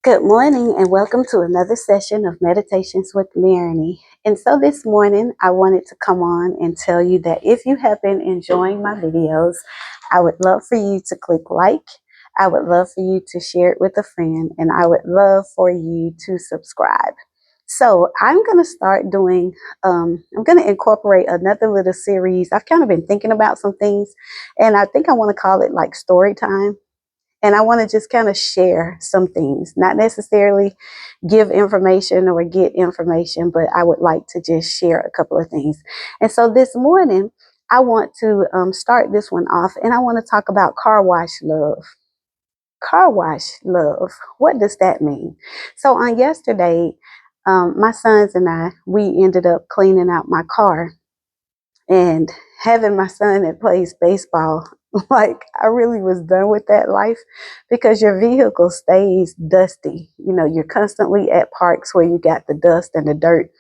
Good morning and welcome to another session of Meditations with Marigny. And so this morning I wanted to come on and tell you that if you have been enjoying my videos, I would love for you to click like, I would love for you to share it with a friend, and I would love for you to subscribe. So I'm going to start doing, I'm going to incorporate another little series. I've kind of been thinking about some things and I think I want to call it like story time. And I want to just kind of share some things, not necessarily give information or get information, but I would like to just share a couple of things. And so this morning, I want to start this one off and I want to talk about car wash love. Car wash love. What does that mean? So on yesterday, my sons and we ended up cleaning out my car, and having my son that plays baseball, like I really was done with that life because your vehicle stays dusty. You know, you're constantly at parks where you got the dust and the dirt.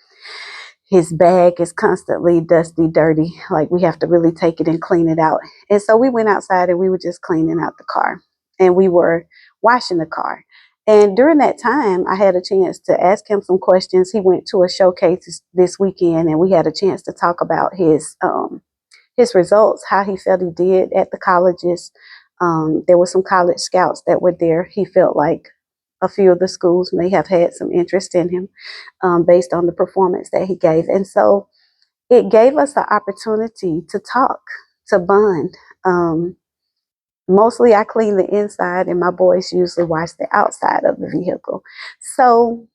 His bag is constantly dusty, dirty. Like we have to really take it and clean it out. And so we went outside and we were just cleaning out the car and we were washing the car. And during that time, I had a chance to ask him some questions. He went to a showcase this weekend and we had a chance to talk about his results, how he felt he did at the colleges. There were some college scouts that were there. He felt like a few of the schools may have had some interest in him based on the performance that he gave. And so it gave us the opportunity to talk, to bond. Mostly I clean the inside and my boys usually wash the outside of the vehicle. So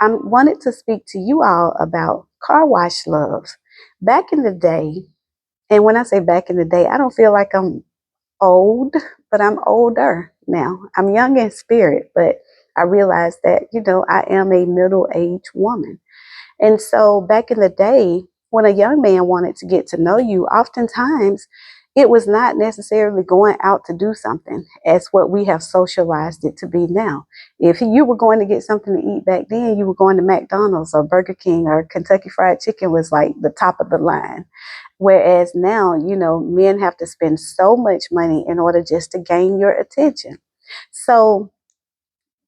I wanted to speak to you all about car wash love. Back in the day, and when I say back in the day, I don't feel like I'm old, but I'm older now. I'm young in spirit, but I realize that, I am a middle-aged woman. And so back in the day, when a young man wanted to get to know you, oftentimes it was not necessarily going out to do something as what we have socialized it to be now. If you were going to get something to eat back then, you were going to McDonald's or Burger King, or Kentucky Fried Chicken was like the top of the line. Whereas now, men have to spend so much money in order just to gain your attention. So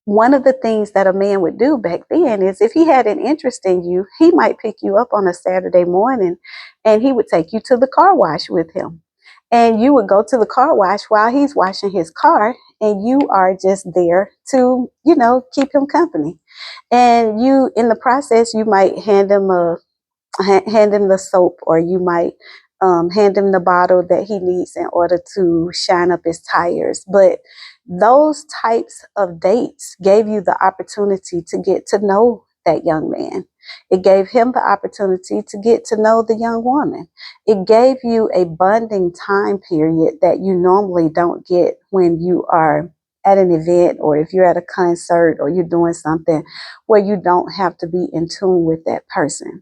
one of the things that a man would do back then is if he had an interest in you, he might pick you up on a Saturday morning and he would take you to the car wash with him. And you would go to the car wash while he's washing his car, and you are just there to, keep him company. And you, in the process, you might hand him the soap, or you might hand him the bottle that he needs in order to shine up his tires. But those types of dates gave you the opportunity to get to know that young man. It gave him the opportunity to get to know the young woman. It gave you a bonding time period that you normally don't get when you are at an event, or if you're at a concert, or you're doing something where you don't have to be in tune with that person.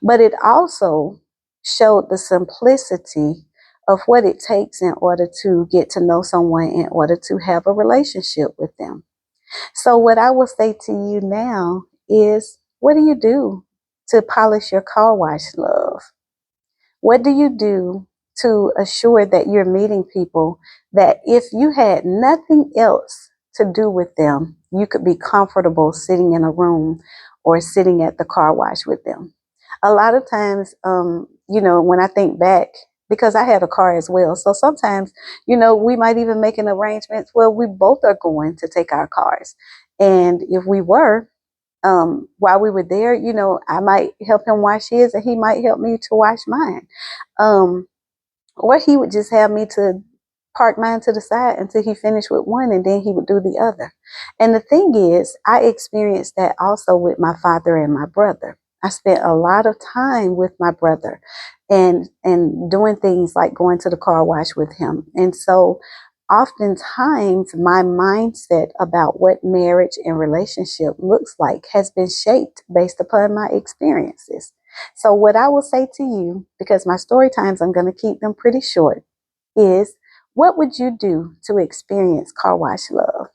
But it also showed the simplicity of what it takes in order to get to know someone, in order to have a relationship with them. So what I will say to you now is, what do you do to polish your car wash love? What do you do to assure that you're meeting people that if you had nothing else to do with them, you could be comfortable sitting in a room or sitting at the car wash with them? A lot of times, when I think back, because I had a car as well. So sometimes, we might even make an arrangement where we both are going to take our cars. And if we were, while we were there, I might help him wash his and he might help me to wash mine. Um, or he would just have me to park mine to the side until he finished with one, and then he would do the other. And the thing is, I experienced that also with my father and my brother. I spent a lot of time with my brother and doing things like going to the car wash with him. And so oftentimes my mindset about what marriage and relationship looks like has been shaped based upon my experiences. So what I will say to you, because my story times, I'm going to keep them pretty short, is what would you do to experience car wash love?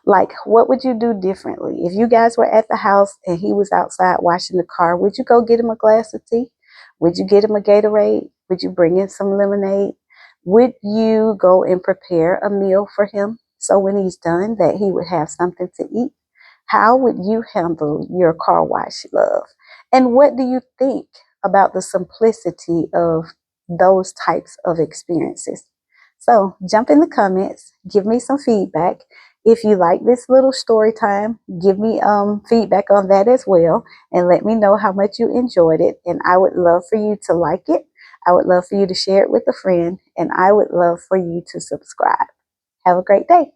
Like, what would you do differently? If you guys were at the house and he was outside washing the car, would you go get him a glass of tea? Would you get him a Gatorade? Would you bring in some lemonade? Would you go and prepare a meal for him so when he's done that he would have something to eat? How would you handle your car wash love? And what do you think about the simplicity of those types of experiences? So jump in the comments, give me some feedback. If you like this little story time, give me feedback on that as well, and let me know how much you enjoyed it. And I would love for you to like it. I would love for you to share it with a friend, and I would love for you to subscribe. Have a great day.